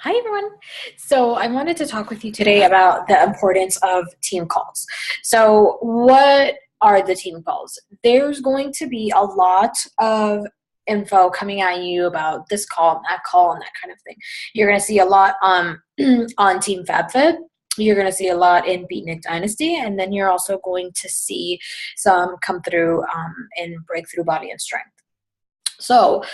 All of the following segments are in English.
Hi, everyone. So I wanted to talk with you today about the importance of team calls. So what are the team calls? There's going to be a lot of info coming at you about this call and that kind of thing. You're going to see a lot on Team FabFit. You're going to see a lot in Beatnik Dynasty, and then you're also going to see some come through in Breakthrough Body and Strength. So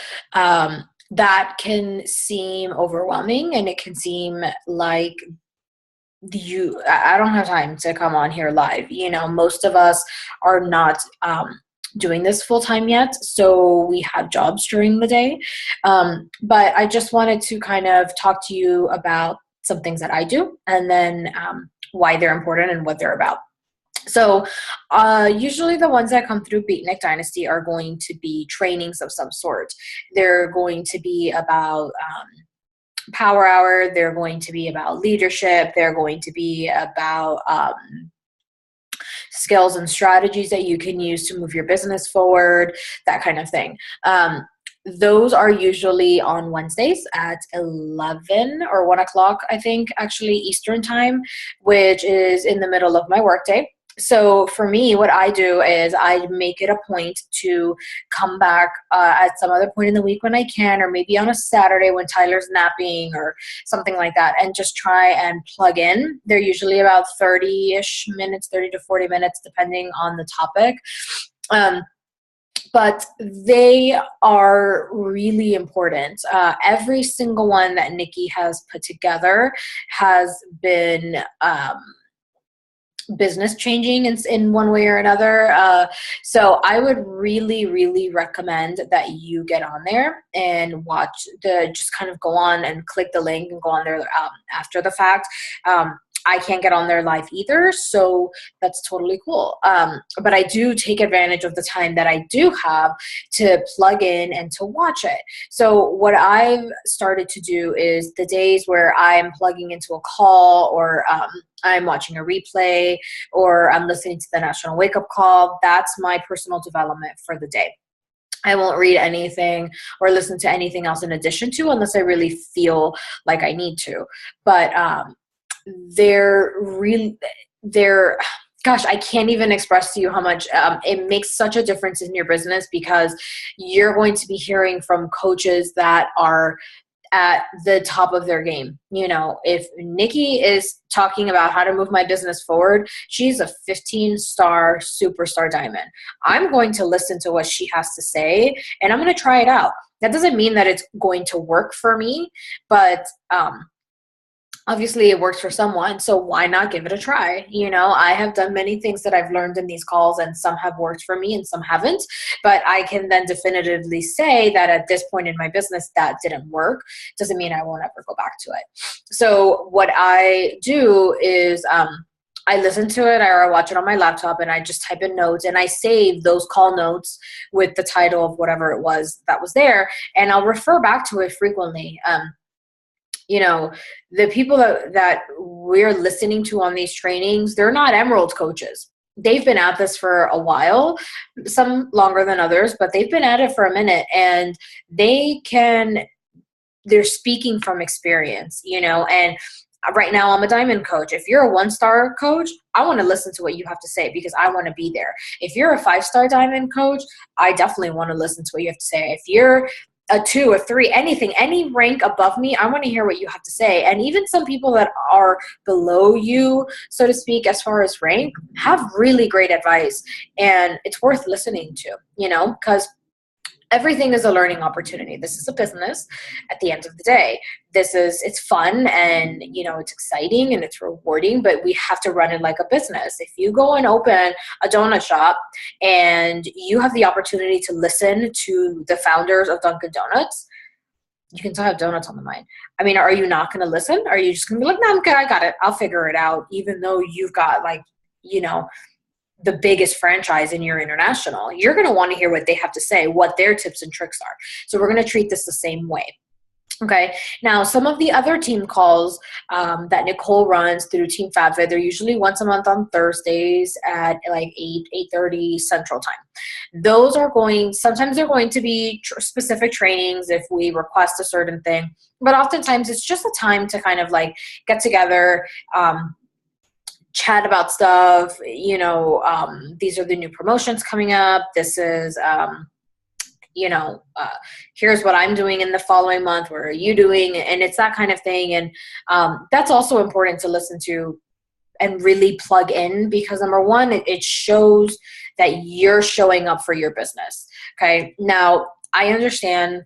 that can seem overwhelming, and it can seem like I don't have time to come on here live. Most of us are not doing this full time yet, so we have jobs during the day. But I just wanted to kind of talk to you about some things that I do, and then why they're important and what they're about. So usually the ones that come through Beatnik Dynasty are going to be trainings of some sort. They're going to be about Power Hour. They're going to be about leadership. They're going to be about skills and strategies that you can use to move your business forward, that kind of thing. Those are usually on Wednesdays at 11 or 1 o'clock, I think, actually, Eastern time, which is in the middle of my workday. So for me, what I do is I make it a point to come back at some other point in the week when I can, or maybe on a Saturday when Tyler's napping or something like that, and just try and plug in. They're usually about 30-ish minutes, 30 to 40 minutes, depending on the topic. But they are really important. Every single one that Nikki has put together has been business changing in one way or another. So I would really, really recommend that you get on there and just kind of go on and click the link and go on there after the fact. I can't get on there live either, so that's totally cool. But I do take advantage of the time that I do have to plug in and to watch it. So what I've started to do is the days where I'm plugging into a call, or I'm watching a replay, or I'm listening to the National Wake Up Call, that's my personal development for the day. I won't read anything or listen to anything else in addition to, unless I really feel like I need to. But gosh, I can't even express to you how much it makes such a difference in your business, because you're going to be hearing from coaches that are at the top of their game. If Nikki is talking about how to move my business forward, she's a 15-star superstar diamond. I'm going to listen to what she has to say, and I'm going to try it out. That doesn't mean that it's going to work for me, but obviously it works for someone, so why not give it a try? I have done many things that I've learned in these calls, and some have worked for me and some haven't, but I can then definitively say that at this point in my business that didn't work. Doesn't mean I won't ever go back to it. So what I do is I listen to it, or I watch it on my laptop, and I just type in notes, and I save those call notes with the title of whatever it was that was there, and I'll refer back to it frequently. The people that we're listening to on these trainings, they're not Emerald coaches. They've been at this for a while, some longer than others, but they've been at it for a minute, and they're speaking from experience, and right now I'm a diamond coach. If you're a 1-star coach, I want to listen to what you have to say, because I want to be there. If you're a 5-star diamond coach, I definitely want to listen to what you have to say. If you're a 2 or 3, anything, any rank above me, I want to hear what you have to say. And even some people that are below you, so to speak, as far as rank, have really great advice, and it's worth listening to, because everything is a learning opportunity. This is a business at the end of the day. It's fun, and, it's exciting and it's rewarding, but we have to run it like a business. If you go and open a donut shop and you have the opportunity to listen to the founders of Dunkin' Donuts, you can still have donuts on the mind. I mean, are you not going to listen? Are you just going to be like, no, I'm good, I got it, I'll figure it out, even though you've got the biggest franchise in your international? You're going to want to hear what they have to say, what their tips and tricks are. So we're going to treat this the same way. Okay. Now, some of the other team calls that Nicole runs through Team FabFit, they're usually once a month on Thursdays at like 8:30 Central Time. Those are sometimes they're going to be specific trainings if we request a certain thing, but oftentimes it's just a time to kind of like get together, chat about stuff. These are the new promotions coming up. This is, here's what I'm doing in the following month. What are you doing? And it's that kind of thing. And that's also important to listen to and really plug in, because number one, it shows that you're showing up for your business. Okay. Now, I understand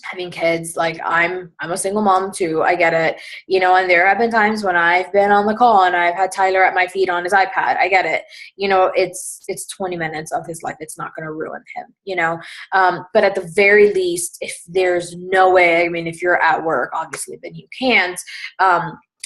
having kids, like I'm a single mom too. I get it. And there have been times when I've been on the call and I've had Tyler at my feet on his iPad. I get it. It's 20 minutes of his life. It's not going to ruin him, but at the very least, if there's no way, I mean, if you're at work, obviously, then you can't.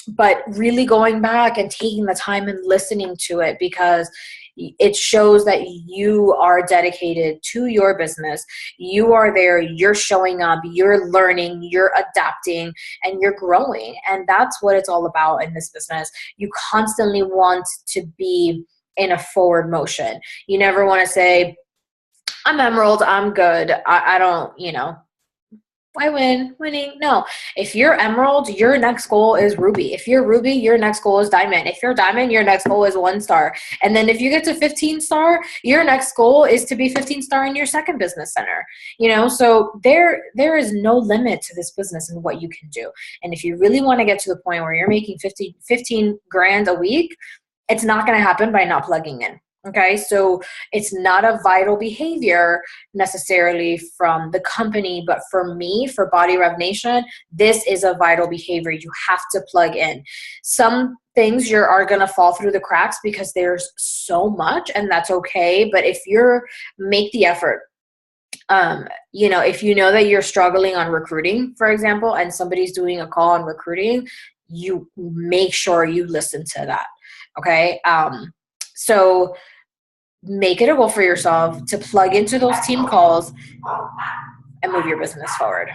But really going back and taking the time and listening to it, because it shows that you are dedicated to your business. You are there, you're showing up, you're learning, you're adapting, and you're growing. And that's what it's all about in this business. You constantly want to be in a forward motion. You never want to say, I'm Emerald, I'm good. I don't, I winning. No, if you're Emerald, your next goal is Ruby. If you're Ruby, your next goal is Diamond. If you're Diamond, your next goal is 1 star. And then if you get to 15 star, your next goal is to be 15 star in your second business center. So there is no limit to this business and what you can do. And if you really want to get to the point where you're making 15 grand a week, it's not going to happen by not plugging in. Okay, so it's not a vital behavior necessarily from the company, but for me, for BodyRev Nation, this is a vital behavior. You have to plug in. Some things are going to fall through the cracks because there's so much, and that's okay. But if make the effort, if you know that you're struggling on recruiting, for example, and somebody's doing a call on recruiting, you make sure you listen to that. Okay. So make it a goal for yourself to plug into those team calls and move your business forward.